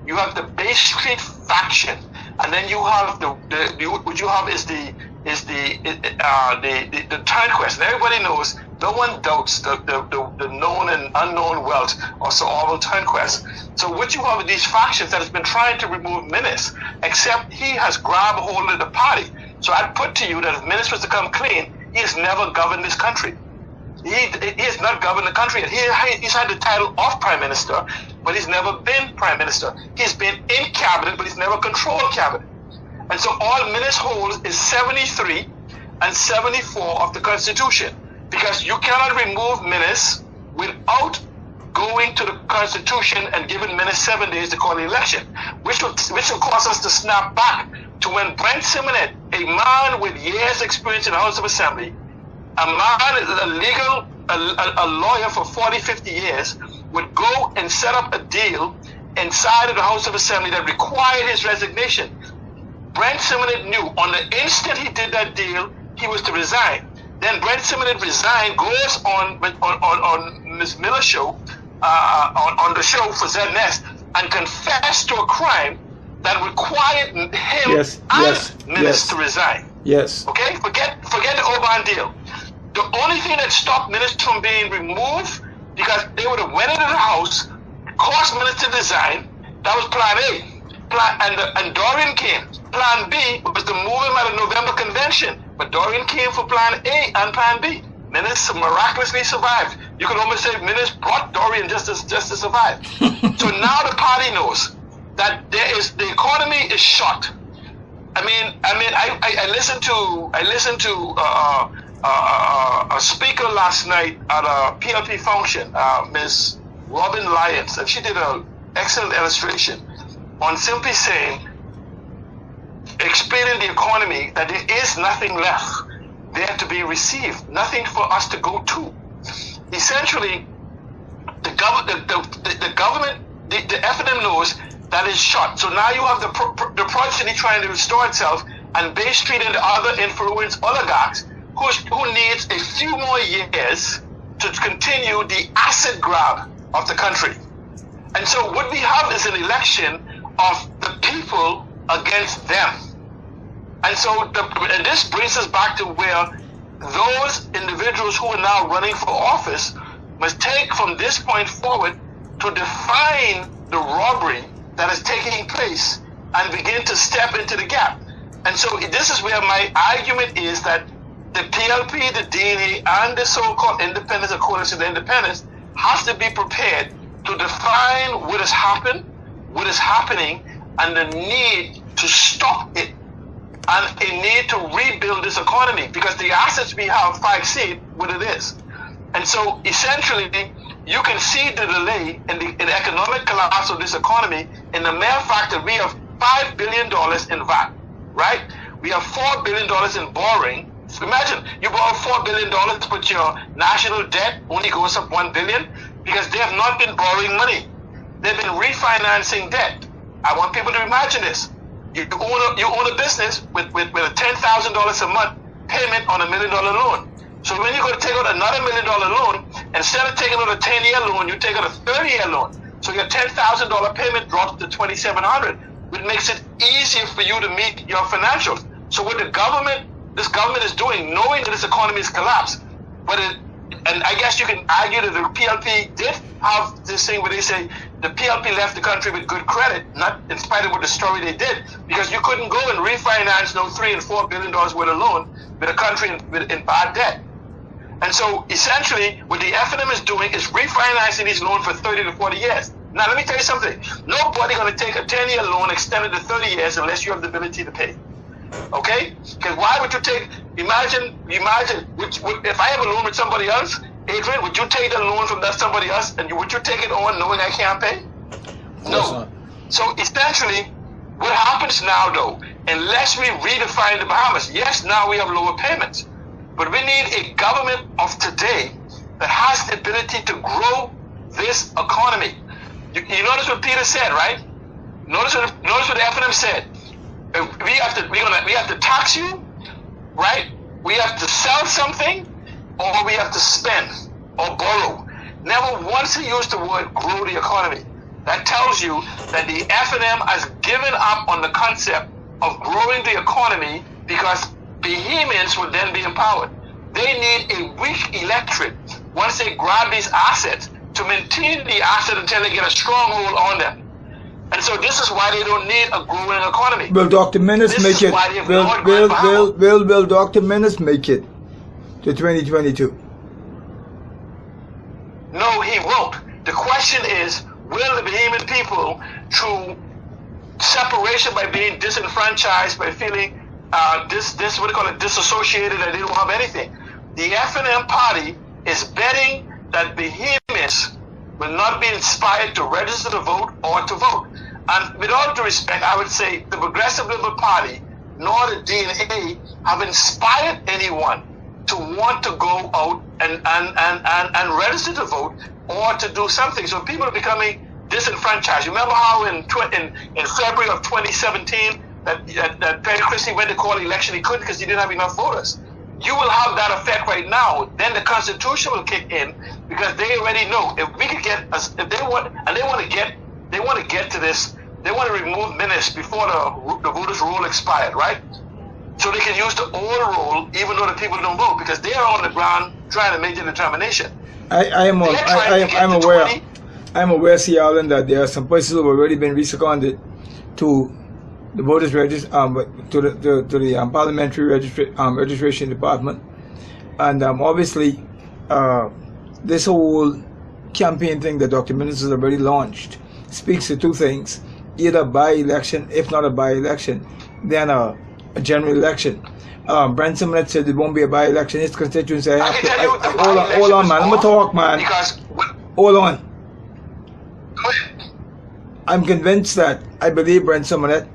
you have the Bay Street faction, and then you have what you have is the Turnquest. And everybody knows, no one doubts the known and unknown wealth of Sir Orville Turnquest. So what you have are these factions that has been trying to remove Minnis, except he has grabbed hold of the party. So I'd put to you that if Minnis was to come clean, he has never governed this country. He has not governed the country. He's had the title of Prime Minister, but he's never been Prime Minister. He's been in cabinet, but he's never controlled cabinet. And so all Minnis holds is 73 and 74 of the Constitution, because you cannot remove Minnis without going to the Constitution and giving Minnis 7 days to call the election, which will cause us to snap back to when Brent Simonet, a man with years experience in the House of Assembly, a man, a lawyer for 40, 50 years, would go and set up a deal inside of the House of Assembly that required his resignation. Brent Simonet knew on the instant he did that deal, he was to resign. Then Brent Simonet resigned, goes on Ms. Miller's show, on the show for ZNS, and confessed to a crime that required him and Minnis to resign. Yes. Okay? Forget the Oban deal. The only thing that stopped Minnis from being removed, because they would have went into the House, caused Minnis to resign, that was Plan A. And Dorian came. Plan B was to move him at a November convention, but Dorian came for Plan A and Plan B. Minnis miraculously survived. You could almost say Minnis brought Dorian just to survive. So now the party knows that the economy is shot. I listened to a speaker last night at a PLP function, Ms. Robin Lyons, and she did an excellent illustration on simply saying, explaining the economy, that there is nothing left there to be received, nothing for us to go to. Essentially, the government, the FNM knows that is shut. So now you have the progeny trying to restore itself, and Bay Street and the other influence oligarchs who needs a few more years to continue the asset grab of the country. And so what we have is an election of the people against them. And so and this brings us back to where those individuals who are now running for office must take from this point forward to define the robbery that is taking place and begin to step into the gap. And so this is where my argument is that the PLP, the DNA, and the so-called independents or coalition of independents has to be prepared to define what has happened, what is happening, and the need to stop it, and a need to rebuild this economy, because the assets we have far exceed what it is. And so essentially, you can see the delay in the economic collapse of this economy in the mere fact that we have $5 billion in VAT, right? We have $4 billion in borrowing. So imagine you borrow $4 billion, but your national debt only goes up $1 billion, because they have not been borrowing money. They've been refinancing debt. I want people to imagine this. You own a business with a $10,000 a month payment on $1 million loan. So when you go to take out another $1 million loan, instead of taking out a 10-year loan, you take out a 30-year loan. So your $10,000 payment drops to $2,700, which makes it easier for you to meet your financials. So what this government is doing, knowing that this economy is collapsed, and I guess you can argue that the PLP did have this thing where they say the PLP left the country with good credit, not in spite of what the story they did, because you couldn't go and refinance no $3 and $4 billion worth of loan with a country in bad debt. And so essentially what the FNM is doing is refinancing these loans for 30 to 40 years. Now let me tell you something. Nobody going to take a 10-year loan extended to 30 years unless you have the ability to pay. Okay? Because why would you take, imagine, if I have a loan with somebody else, Adrian, would you take the loan from that somebody else, and would you take it on knowing I can't pay? No. So essentially, what happens now though, unless we redefine the Bahamas, yes, now we have lower payments, but we need a government of today that has the ability to grow this economy. You notice what Peter said, right? Notice what the FNM said. We have to tax you, right? We have to sell something, or we have to spend or borrow. Never once he used the word grow the economy. That tells you that the FNM has given up on the concept of growing the economy because behemoths would then be empowered. They need a weak electorate once they grab these assets to maintain the asset until they get a stronghold on them. And so this is why they don't need a growing economy. Will Dr. Menace make it? Will Dr. Menace make it to 2022? No, he won't. The question is, will the behemoth people, through separation by being disenfranchised, by feeling disassociated, that they don't have anything? The FNM party is betting that behemoths will not be inspired to register to vote or to vote. And with all due respect, I would say the Progressive Liberal Party nor the DNA have inspired anyone to want to go out and register to vote or to do something. So people are becoming disenfranchised. Remember how in February of 2017 that Perry Christie went to call the election, he couldn't because he didn't have enough voters. You will have that effect right now. Then the Constitution will kick in because they already know if we could get us, if they want, and they want to get to this. They want to remove minutes before the voters' roll expired, right? So they can use the old roll even though the people don't vote because they are on the ground trying to make the determination. I'm aware, C. Allen, that there are some places who have already been reseconded to the voters to the parliamentary registration department, and obviously this whole campaign thing that Dr. Menace has already launched speaks to two things: either by-election, if not a by-election, then a general election. Brent Simonet said it won't be a by-election. His constituents say, hold on, man. I'm going to talk, man. Hold on. I'm convinced that I believe Brent Simonet,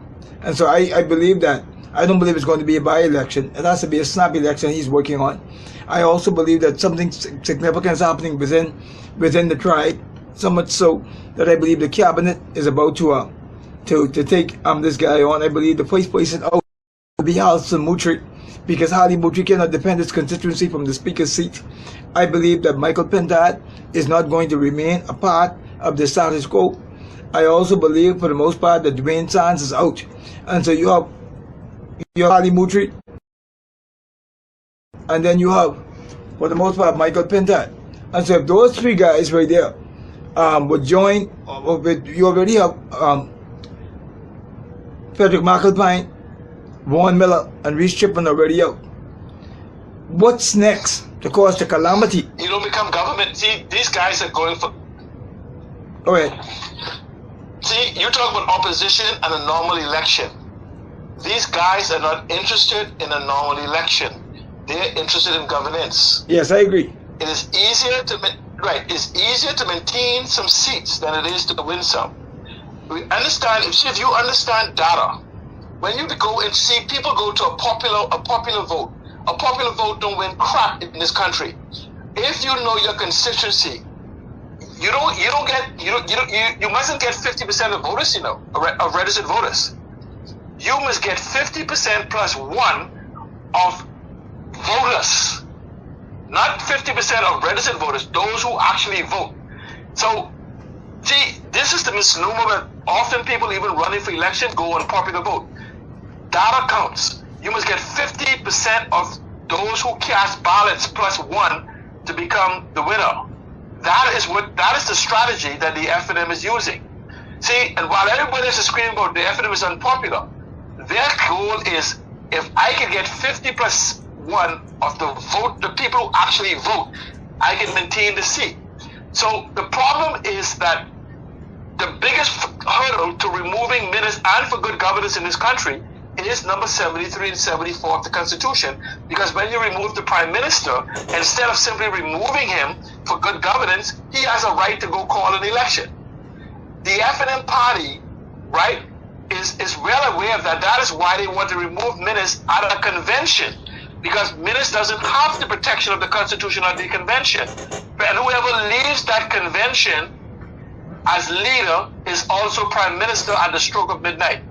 and so I believe that. I don't believe it's going to be a by-election. It has to be a snap election he's working on. I also believe that something significant is happening within the tribe, so much so that I believe the cabinet is about to take this guy on. I believe the first person out will be Halson Mutri, because Harley Mutri cannot defend his constituency from the speaker's seat. I believe that Michael Pentad is not going to remain a part of the status quo. I also believe, for the most part, that Dwayne Sands is out, and so you have Harley Mutri, and then you have, for the most part, Michael Pentad. And so if those three guys right there would join, you already have Frederick McAlpine, Vaughan Miller, and Reese Chipman already out. What's next to cause the calamity? You don't become government. See, these guys are going for... Go ahead. See, you talk about opposition and a normal election. These guys are not interested in a normal election. They're interested in governance. Yes, I agree. It is easier to It's easier to maintain some seats than it is to win some. We understand. If you understand data, when you go and see people go to a popular vote, a popular vote don't win crap in this country. If you know your constituency, you mustn't get 50% of voters. Of registered voters. You must get 50% plus one of voters, not 50% of registered voters, those who actually vote. So, see, this is the misnomer that often people even running for election go on popular vote. Data counts. You must get 50% of those who cast ballots plus one to become the winner. That is the strategy that the FNM is using. See, and while everybody is screaming about the FNM is unpopular, their goal is, if I can get 50 plus one of the people who actually vote, I can maintain the seat. So the problem is that the biggest hurdle to removing minutes and for good governance in this country is number 73 and 74 of the Constitution, because when you remove the Prime Minister, instead of simply removing him for good governance, he has a right to go call an election. The FNM party, right, is well aware of that. That is why they want to remove minutes at a convention. because Minutes doesn't have the protection of the Constitution or the Convention. And whoever leaves that convention as leader is also Prime Minister at the stroke of midnight.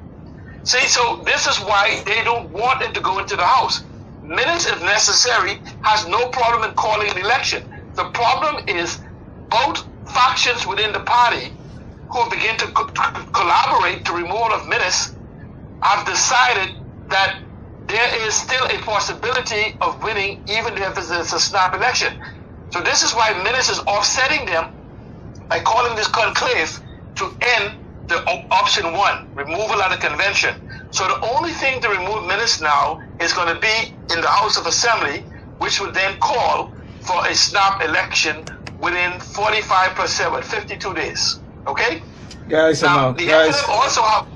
See, so this is why they don't want it to go into the House. Minutes, if necessary, has no problem in calling an election. The problem is both factions within the party who begin to collaborate to removal of Minutes have decided that there is still a possibility of winning even if it's a snap election. So this is why Minutes is offsetting them by calling this conclave to end the option one, removal of the convention. So the only thing to remove Minutes now is going to be in the House of Assembly, which would then call for a snap election within 45 plus 7, 52 days. Okay? Guys, now, the FNM also have...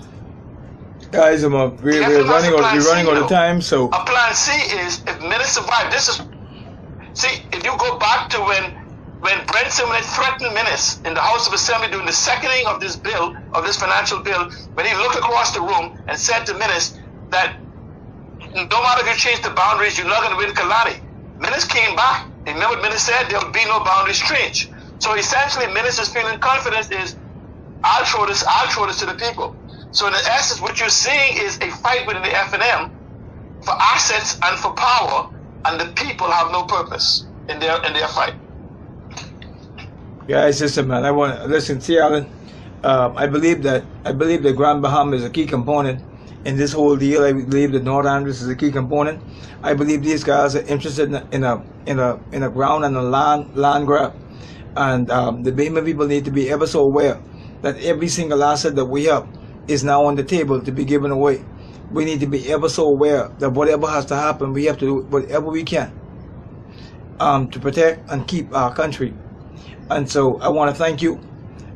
Guys, we're running out of time, so... A plan C is, if Minutes survive, this is... See, if you go back to when Brent Simonet threatened Minutes in the House of Assembly during the seconding of this bill, of this financial bill, when he looked across the room and said to Minutes that no matter if you change the boundaries, you're not going to win Kalani. Minutes came back. Remember what Minutes said? There will be no boundaries change. So essentially, Minutes is feeling confidence is, I'll throw this to the people. So in essence, what you're seeing is a fight within the FNM for assets and for power, and the people have no purpose in their fight. Guys, listen, man. I want to listen. See, Alan. I believe that Grand Bahama is a key component in this whole deal. I believe that North Andros is a key component. I believe these guys are interested in a ground and a land grab, and the Bahama people need to be ever so aware that every single asset that we have is now on the table to be given away. We need to be ever so aware that whatever has to happen, we have to do whatever we can to protect and keep our country. And so I want to thank you,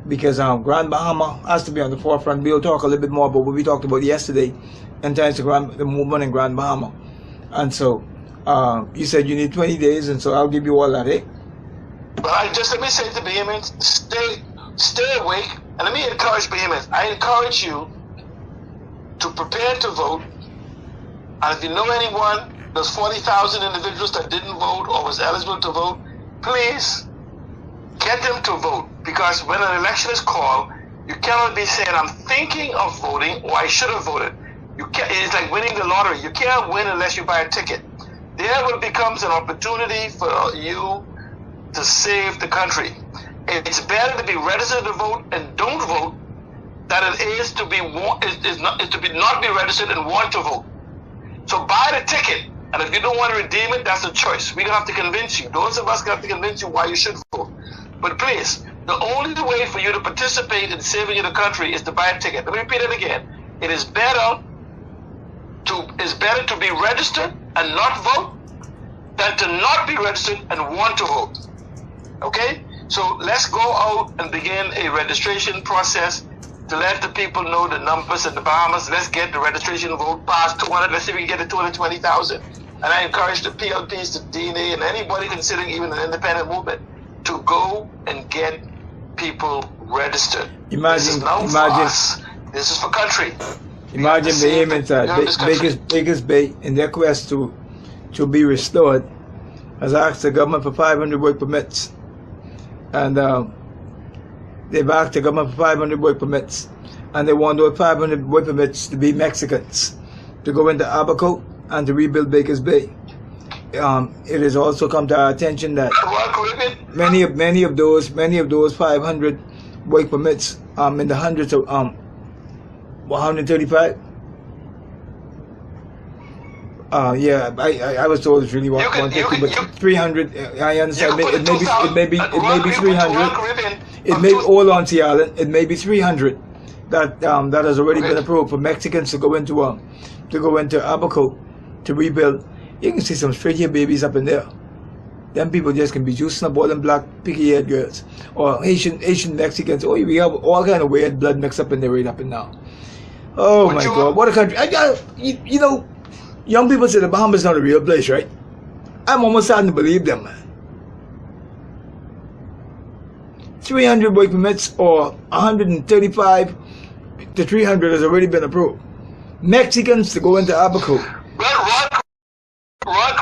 because Grand Bahama has to be on the forefront. We'll talk a little bit more about what we talked about yesterday in terms of the movement in Grand Bahama. And so you said you need 20 days, and so I'll give you all that, eh? Well, let me say to Bahamians, stay awake, and let me encourage Bahamians. I encourage you to prepare to vote, and if you know anyone, those 40,000 individuals that didn't vote or was eligible to vote, please get them to vote, because when an election is called, you cannot be saying, I'm thinking of voting, or I should have voted. It's like winning the lottery. You can't win unless you buy a ticket. There will becomes an opportunity for you to save the country. It's better to be registered to vote and don't vote than it is to not be registered and want to vote. So buy the ticket, and if you don't want to redeem it, that's a choice. We don't have to convince you. Those of us have to convince you why you should vote. But please, the only way for you to participate in saving the country is to buy a ticket. Let me repeat it again. It is better to be registered and not vote than to not be registered and want to vote. Okay? So let's go out and begin a registration process to let the people know the numbers in the Bahamas. Let's get the registration vote past 200. Let's see if we can get to 220,000. And I encourage the PLPs, the DNA, and anybody considering even an independent movement to go and get people registered. This is not for us. This is for country. Imagine the Bahamians at Baker's Bay, in their quest to be restored, has asked the government for 500 work permits. And they've asked the government for 500 work permits. And they want those 500 work permits to be Mexicans, to go into Abaco and to rebuild Baker's Bay. It has also come to our attention that many of those 500 work permits in the hundreds of 135. Yeah, I was told it's really 150, but 300. I understand. It may be 300. It may hold on, to Alan. It may be 300 that has already been approved for Mexicans to go into Abaco to rebuild. You can see some straight-haired babies up in there. Them people just can be juicing up all them black picky-haired girls, or Asian Mexicans. Oh, we have all kind of weird blood mixed up in there right up and now. Oh my God, what a country! You know, young people say the Bahamas is not a real place, right? I'm almost starting to believe them, man. 300 work permits, or 135 to 300 has already been approved. Mexicans to go into Abaco. Ron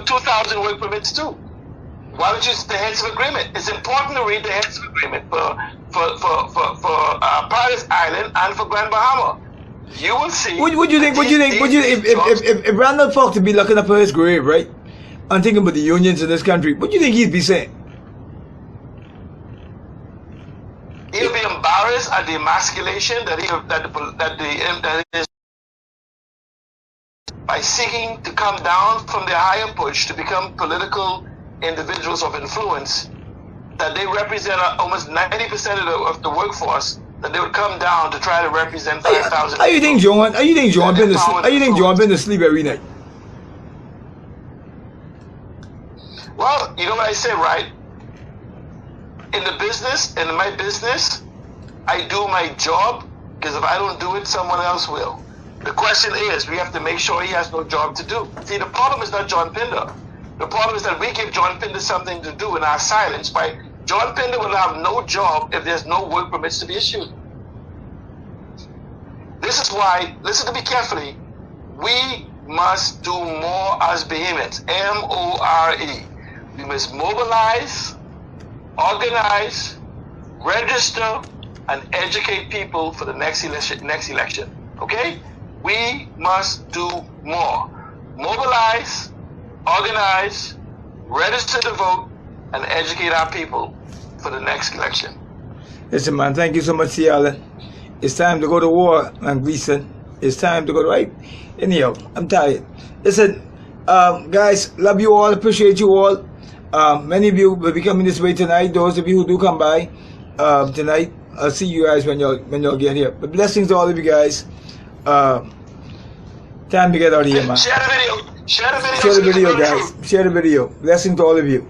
2,000 work permits too. Why don't you the heads of agreement? It's important to read the heads of agreement for Paradise Island and for Grand Bahama. You will see. What do you think? If Randall Fox to be looking up at his grave, right, and thinking about the unions in this country, what do you think he'd be saying? He'll be embarrassed at the emasculation that is by seeking to come down from their higher push to become political individuals of influence, that they represent almost 90% of the workforce, that they would come down to try to represent 5,000. How you think John been to sleep every night? Well, you know what I say, right? In my business, I do my job, because if I don't do it, someone else will. The question is, we have to make sure he has no job to do. See, the problem is not John Pinder. The problem is that we give John Pinder something to do in our silence. By John Pinder will have no job if there's no work permits to be issued. This is why, listen to me carefully, we must do more as behemoths, M-O-R-E. We must mobilize, organize, register, and educate people for the next election. Okay? We must do more. Mobilize, organize, register to vote, and educate our people for the next election. Listen, man, thank you so much, C. Allen. It's time to go to war, man, Gleason. It's time to go to right. Anyhow, I'm tired. Listen, guys, love you all, appreciate you all. Many of you will be coming this way tonight. Those of you who do come by tonight, I'll see you guys when y'all get here. But blessings to all of you guys. Time to get out of here, man. Share the video. Share the video. Share the video, guys. Share the video. Blessings to all of you.